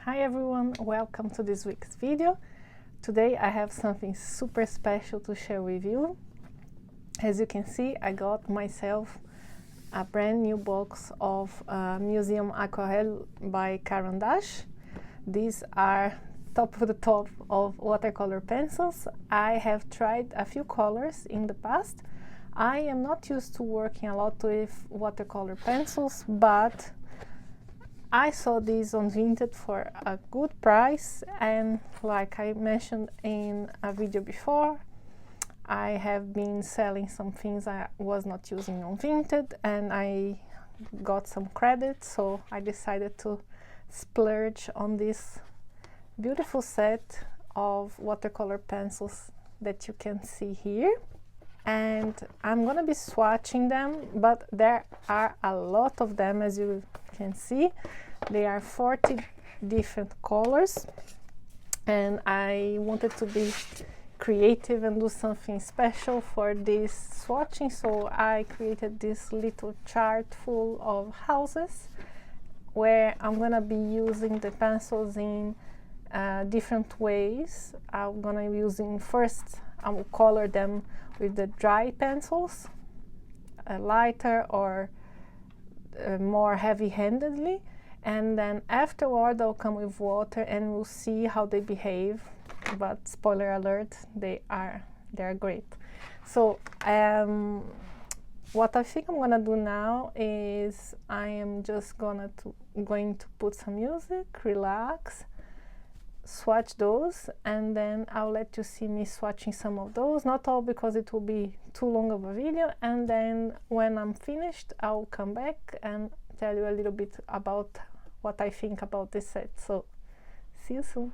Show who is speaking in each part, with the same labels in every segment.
Speaker 1: Hi everyone, welcome to this week's video. Today I have something super special to share with you. As you can see, I got myself a brand new box of Museum Aquarelle by Caran. These are top of the top of watercolor pencils. I have tried a few colors in the past. I am not used to working a lot with watercolor pencils, but I saw these on Vinted for a good price, and like I mentioned in a video before, I have been selling some things I was not using on Vinted and I got some credit, so I decided to splurge on this beautiful set of watercolor pencils that you can see here. And I'm gonna be swatching them, but there are a lot of them. As you can see, there are 40 different colors, and I wanted to be creative and do something special for this swatching, so I created this little chart full of houses where I'm gonna be using the pencils in different ways. I'm gonna be using first, I will color them with the dry pencils, lighter or more heavy-handedly, and then afterward I'll come with water and we'll see how they behave. But spoiler alert, they're great. So what I think I'm gonna do now is I am just going to put some music, relax, swatch those, and then I'll let you see me swatching some of those, not all because it will be too long of a video, and then when I'm finished I'll come back and tell you a little bit about what I think about this set. So see you soon.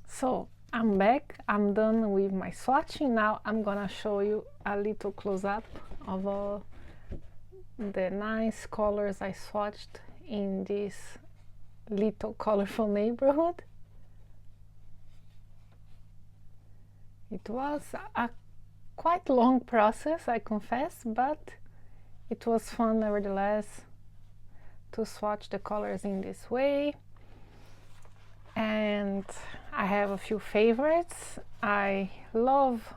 Speaker 1: So I'm back, I'm done with my swatching. Now I'm gonna show you a little close-up of all the nice colors I swatched in this little colorful neighborhood. It was a quite long process, I confess, but it was fun nevertheless to swatch the colors in this way. And I have a few favorites. I love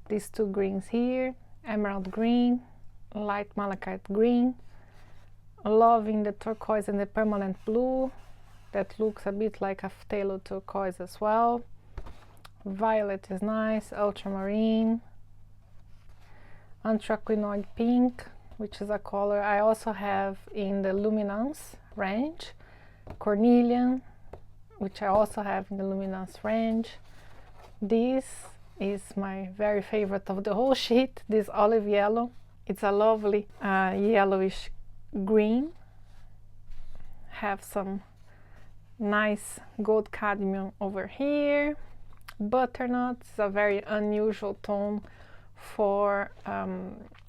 Speaker 1: these two greens here, emerald green, light malachite green. Loving the turquoise and the permanent blue that looks a bit like a phthalo turquoise as well. Violet is nice, ultramarine, anthraquinoid pink, which is a color I also have in the luminance range, cornelian, which I also have in the luminance range. This is my very favorite of the whole sheet, this olive yellow. It's a lovely yellowish green. Have some nice gold cadmium over here. Butternut is a very unusual tone for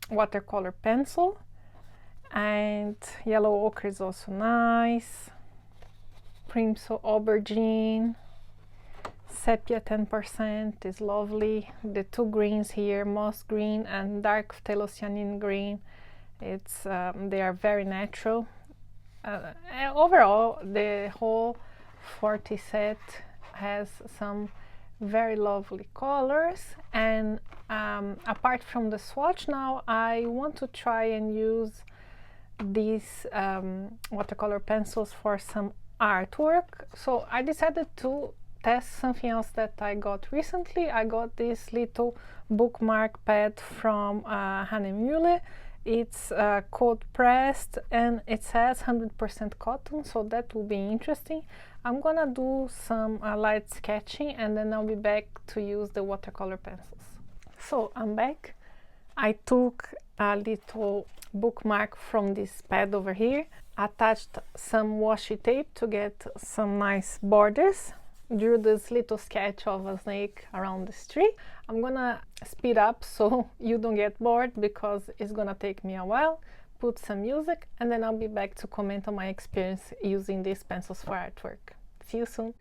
Speaker 1: watercolor pencil, and yellow ochre is also nice. Crimson aubergine, sepia 10% is lovely. The two greens here, moss green and dark phthalocyanine green, it's they are very natural. Overall, the whole 40 set has some very lovely colors, and apart from the swatch, now I want to try and use these watercolor pencils for some artwork. So I decided to test something else that I got recently. I got this little bookmark pad from Hahnemuhle. It's cold pressed and it says 100% cotton, so that will be interesting. I'm gonna do some light sketching and then I'll be back to use the watercolor pencils. So I'm back. I took a little bookmark from this pad over here, attached some washi tape to get some nice borders, drew this little sketch of a snake around this tree. I'm gonna speed up so you don't get bored because it's gonna take me a while, put some music, and then I'll be back to comment on my experience using these pencils for artwork. See you soon!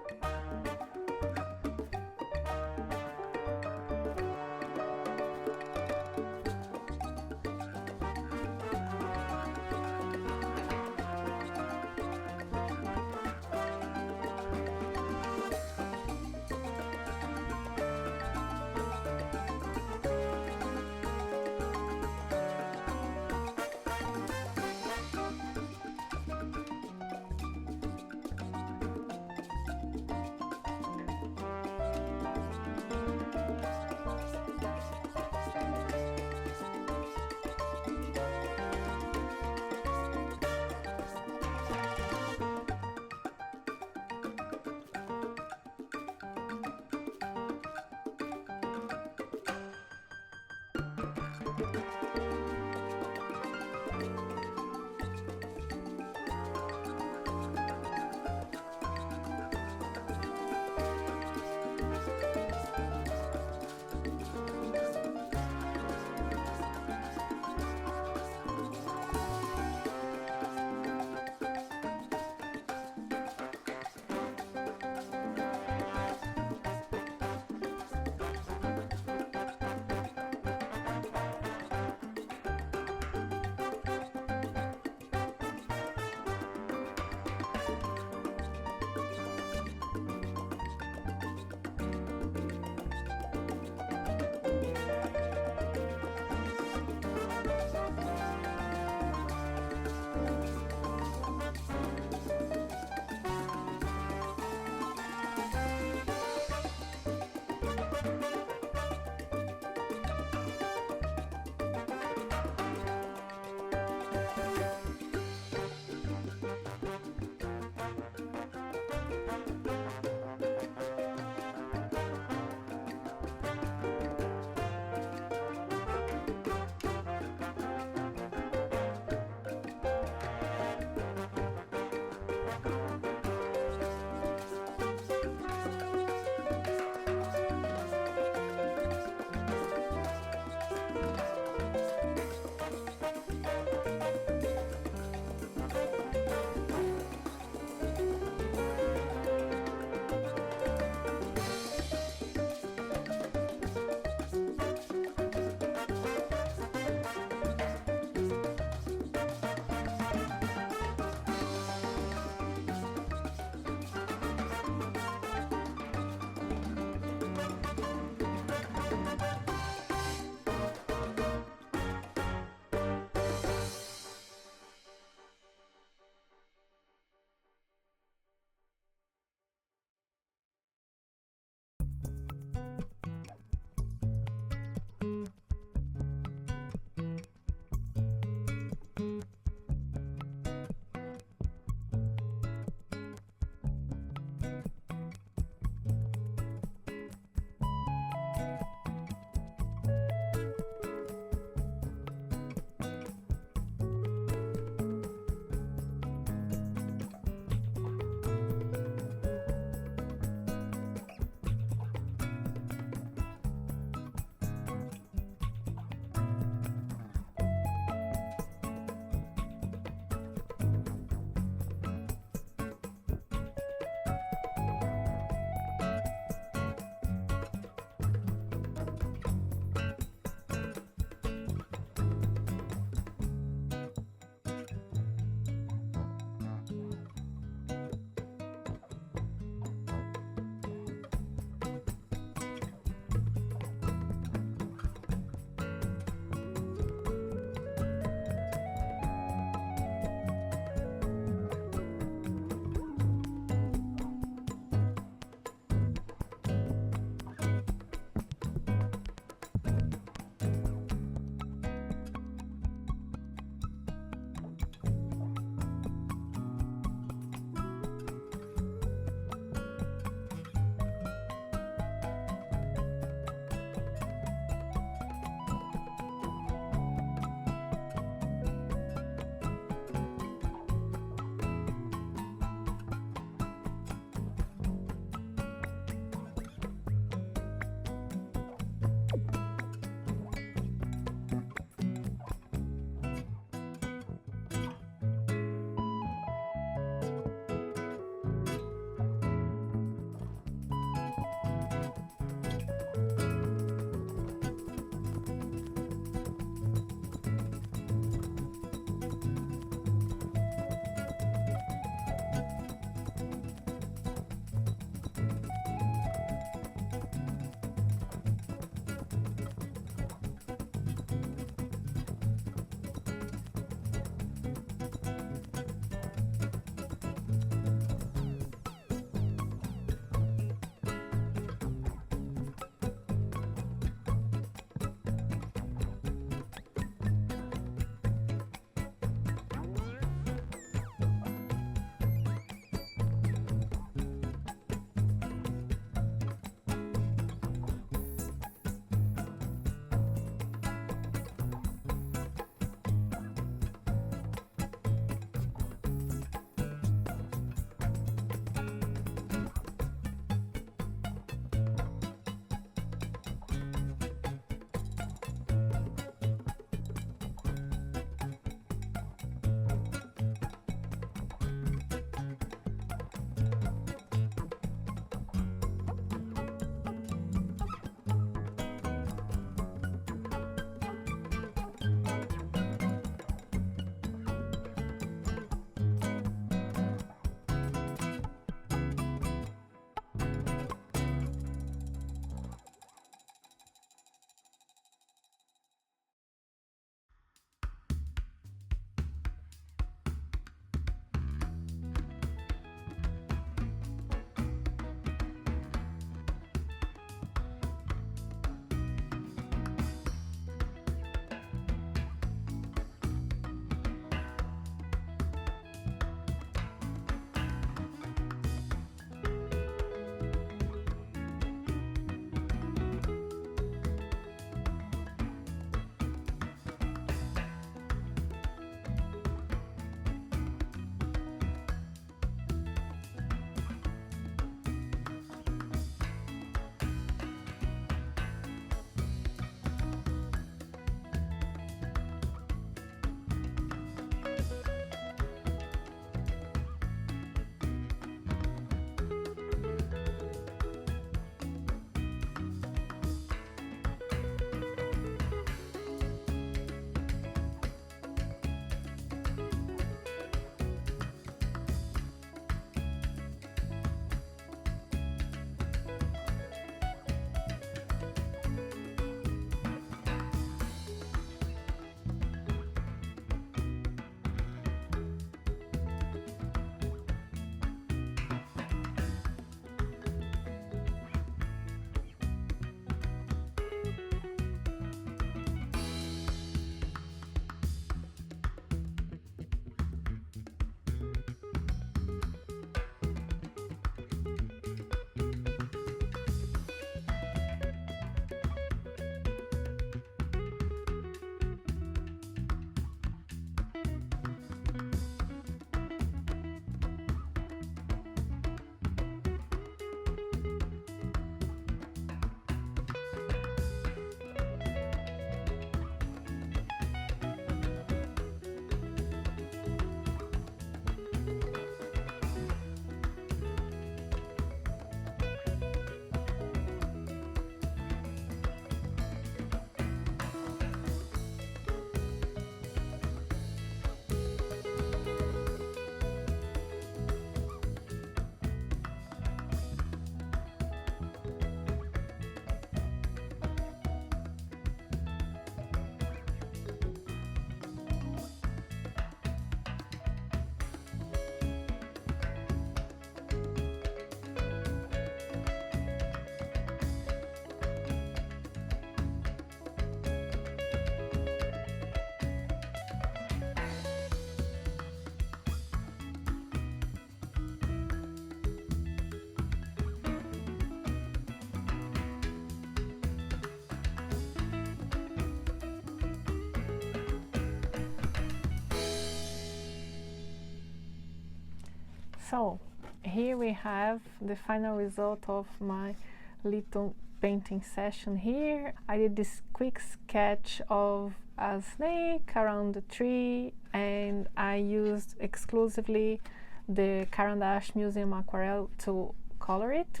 Speaker 1: So here we have the final result of my little painting session here. I did this quick sketch of a snake around the tree, and I used exclusively the Caran Museum Aquarelle to color it.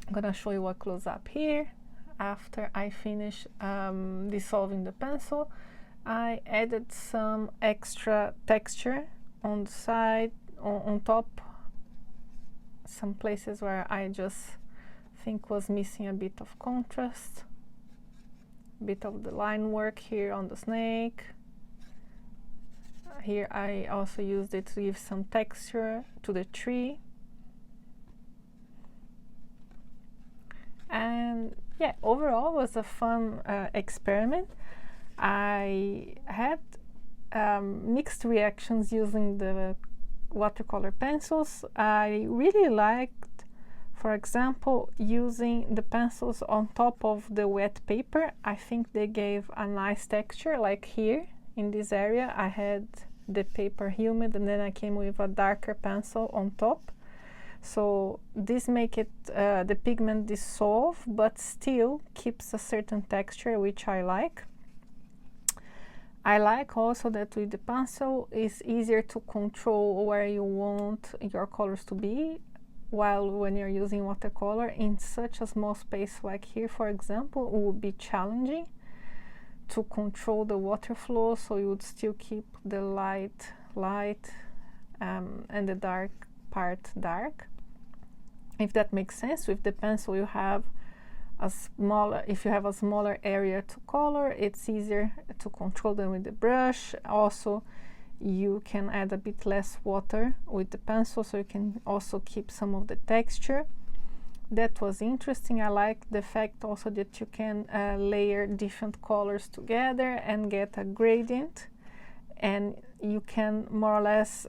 Speaker 1: I'm gonna show you a close-up here. After I finish dissolving the pencil, I added some extra texture on the side, on top, some places where I just think was missing a bit of contrast, a bit of the line work here on the snake. Here I also used it to give some texture to the tree. And yeah, overall was a fun experiment. I had mixed reactions using the watercolor pencils. I really liked, for example, using the pencils on top of the wet paper. I think they gave a nice texture, like here in this area I had the paper humid and then I came with a darker pencil on top. So this make it the pigment dissolve but still keeps a certain texture, which I like. I like also that with the pencil it's easier to control where you want your colors to be, while when you're using watercolor in such a small space like here, for example, it would be challenging to control the water flow, so you would still keep the light and the dark part dark. If that makes sense, with the pencil you have a smaller, if you have a smaller area to color, it's easier to control than with the brush. Also, you can add a bit less water with the pencil, so you can also keep some of the texture. That was interesting. I like the fact also that you can layer different colors together and get a gradient, and you can more or less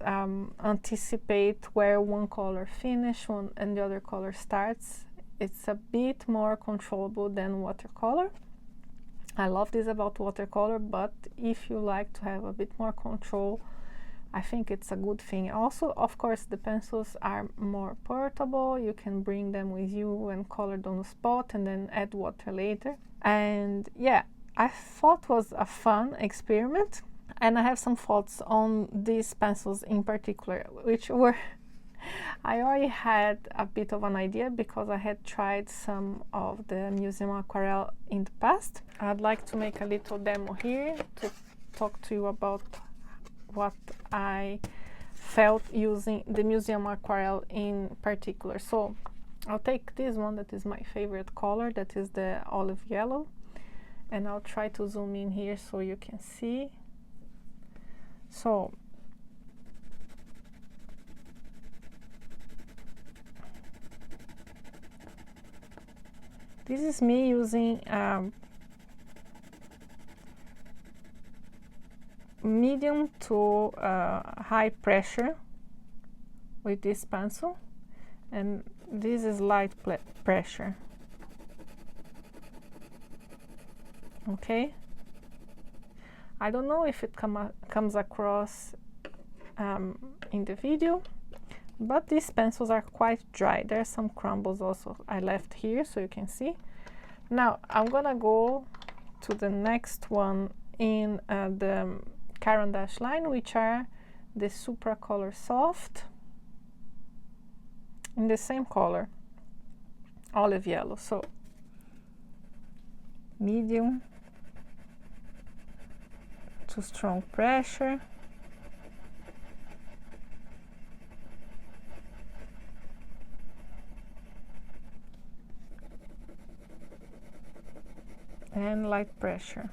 Speaker 1: anticipate where one color finishes and the other color starts. It's a bit more controllable than watercolor. I love this about watercolor, but if you like to have a bit more control, I think it's a good thing. Also, of course, the pencils are more portable. You can bring them with you and color on the spot and then add water later. And yeah, I thought it was a fun experiment. And I have some thoughts on these pencils in particular, which were I already had a bit of an idea because I had tried some of the Museum Aquarelle in the past. I'd like to make a little demo here to talk to you about what I felt using the Museum Aquarelle in particular. So I'll take this one that is my favorite color, that is the olive yellow, and I'll try to zoom in here so you can see. So this is me using medium to high pressure with this pencil, and this is light pressure. Okay, I don't know if it comes across in the video, but these pencils are quite dry. There's some crumbles also I left here so you can see. Now I'm gonna go to the next one in the Caran line, which are the Supra Color Soft in the same color, olive yellow. So medium to strong pressure. And light pressure.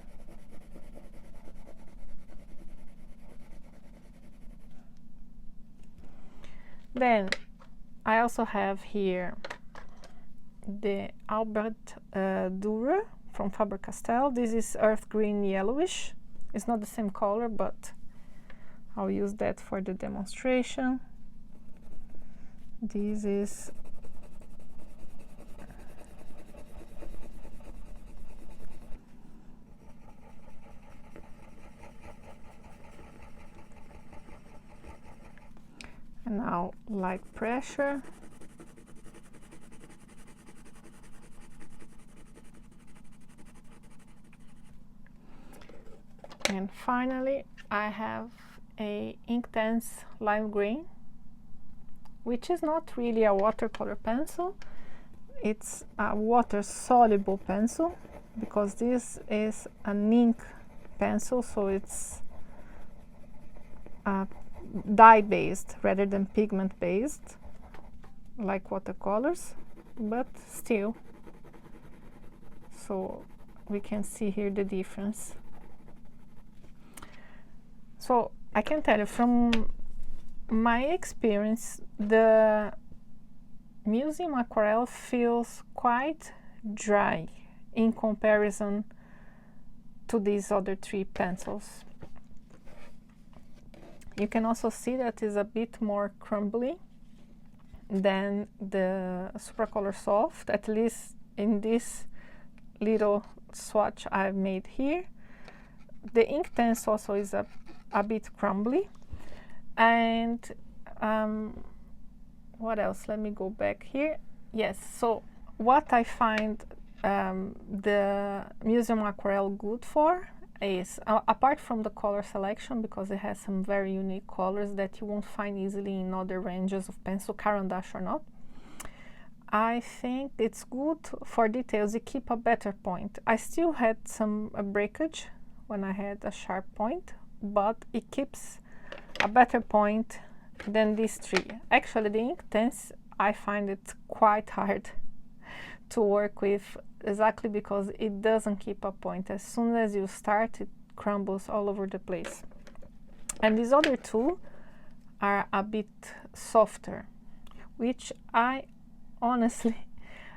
Speaker 1: Then I also have here the Albert Dürer from Faber-Castell. This is earth green yellowish. It's not the same color, but I'll use that for the demonstration. This is and Now light pressure. And finally, I have a Inktense lime green, which is not really a watercolor pencil. It's a water-soluble pencil, because this is an ink pencil, so it's dye-based rather than pigment-based, like watercolors, but still. So we can see here the difference. So I can tell you from my experience, the Museum Aquarelle feels quite dry in comparison to these other three pencils. You can also see that it's a bit more crumbly than the Supracolor Soft, at least in this little swatch I've made here. The Inktense also is a bit crumbly. And what else? Let me go back here. Yes, so what I find the Museum Aquarelle good for is, apart from the color selection, because it has some very unique colors that you won't find easily in other ranges of pencil, Caran or not, I think it's good for details. You keep a better point. I still had some breakage when I had a sharp point, but it keeps a better point than these three. Actually, the Inktense, I find it quite hard to work with, exactly because it doesn't keep a point. As soon as you start, it crumbles all over the place. And these other two are a bit softer, which I honestly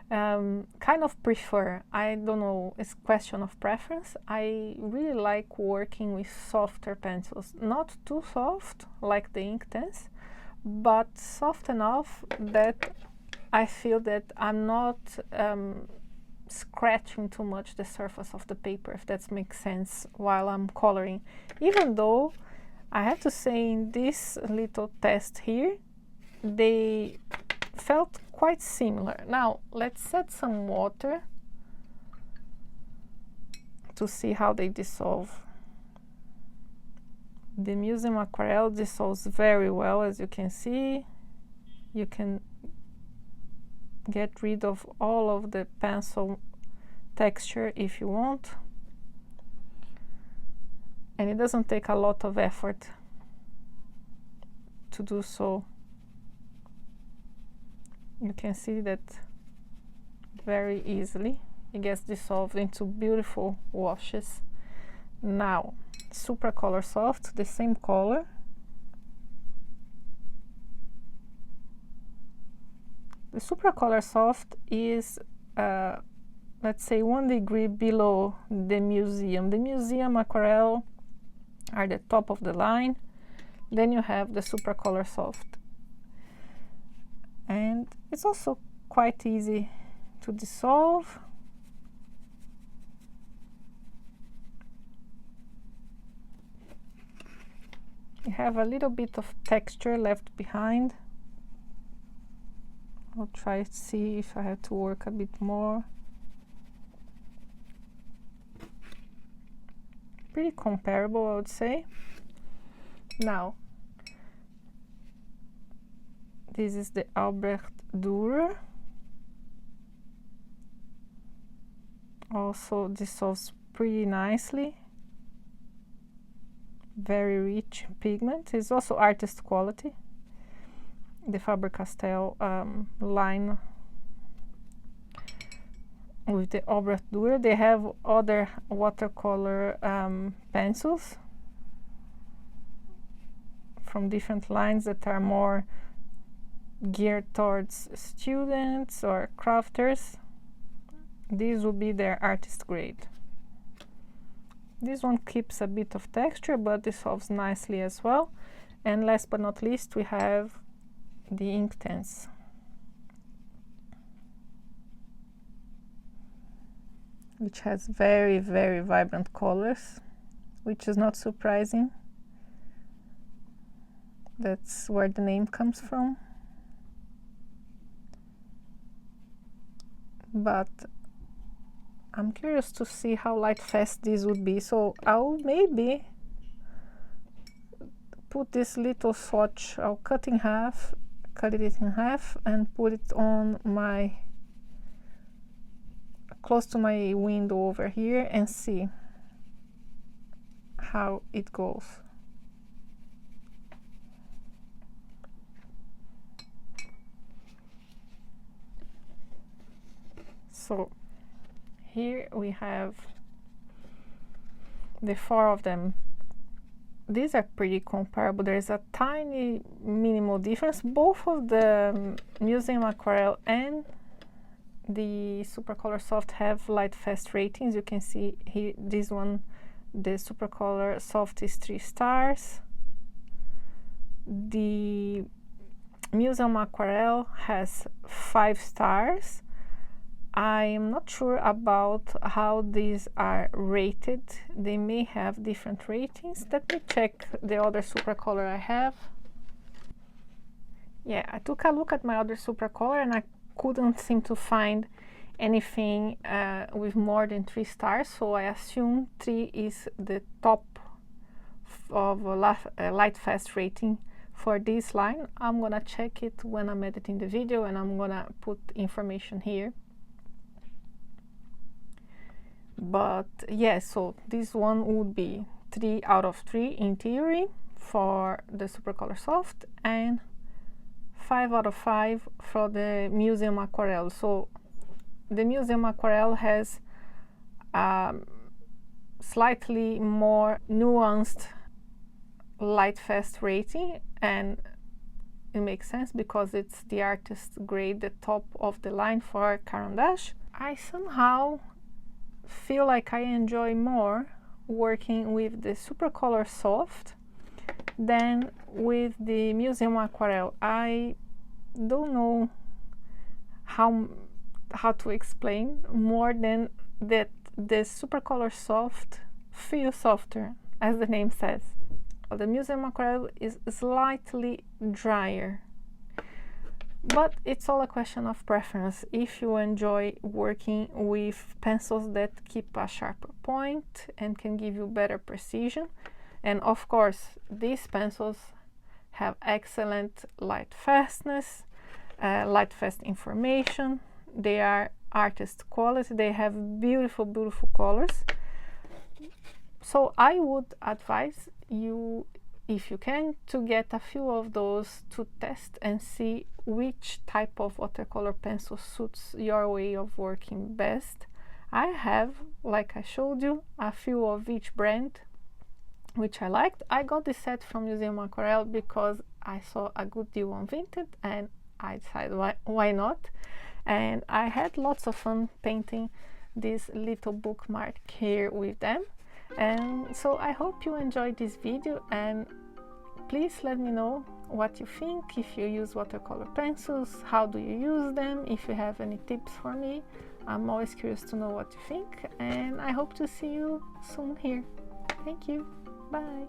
Speaker 1: kind of prefer. I don't know, it's a question of preference. I really like working with softer pencils, not too soft like the Inktense, but soft enough that I feel that I'm not scratching too much the surface of the paper, if that makes sense, while I'm coloring. Even though I have to say, in this little test here, they felt quite similar. Now let's add some water to see how they dissolve. The Museum Aquarelle dissolves very well, as you can see. You can get rid of all of the pencil texture if you want, and it doesn't take a lot of effort to do so. You can see that very easily it gets dissolved into beautiful washes. Now Supracolor Soft, the same color. The Supracolor Soft is let's say 1 degree below the Museum. The Museum Aquarelle are the top of the line. Then you have the Supracolor Soft. And it's also quite easy to dissolve. You have a little bit of texture left behind. I'll try to see if I have to work a bit more. Pretty comparable, I would say. Now, this is the Albrecht Dürer. Also dissolves pretty nicely. Very rich pigment. It's also artist quality. The Faber-Castell line with the Albrecht Dürer. They have other watercolor pencils from different lines that are more geared towards students or crafters. These will be their artist grade. This one keeps a bit of texture but dissolves nicely as well. And last but not least, we have the Inktense. Which has very, very vibrant colors, which is not surprising. That's where the name comes from. But I'm curious to see how light fast this would be, so I'll maybe put this little swatch, I'll cut it in half and put it on my close to my window over here and see how it goes. So here we have the 4 of them. These are pretty comparable. There's a tiny minimal difference. Both of the Museum Aquarelle and the Supercolor Soft have light fast ratings. You can see here, this one, the Supercolor Soft is 3 stars. The Museum Aquarelle has 5 stars. I'm not sure about how these are rated. They may have different ratings. Let me check the other Supercolor I have. Yeah, I took a look at my other Supercolor and I couldn't seem to find anything with more than 3 stars, so I assume 3 is the top of light fast rating for this line. I'm gonna check it when I'm editing the video, and I'm gonna put information here. But yeah, so this one would be 3 out of 3 in theory for the Supercolor Soft and 5 out of 5 for the Museum Aquarelle. So the Museum Aquarelle has slightly more nuanced light fast rating, and it makes sense because it's the artist grade, the top of the line for Caran. I somehow feel like I enjoy more working with the Supercolor Soft than with the Museum Aquarelle. I don't know how to explain more than that the Supercolor Soft feels softer, as the name says. The Museum Aquarelle is slightly drier, but it's all a question of preference. If you enjoy working with pencils that keep a sharper point and can give you better precision, and of course these pencils have excellent light fastness, light fast information, they are artist quality, they have beautiful colors. So I would advise you, if you can, to get a few of those to test and see which type of watercolor pencil suits your way of working best. I have, like I showed you, a few of each brand which I liked. I got this set from Museum Aquarelle because I saw a good deal on Vinted and I decided why not. And I had lots of fun painting this little bookmark here with them. And so I hope you enjoyed this video, and please let me know what you think. If you use watercolor pencils, how do you use them? If you have any tips for me, I'm always curious to know what you think, and I hope to see you soon here. Thank you. Bye.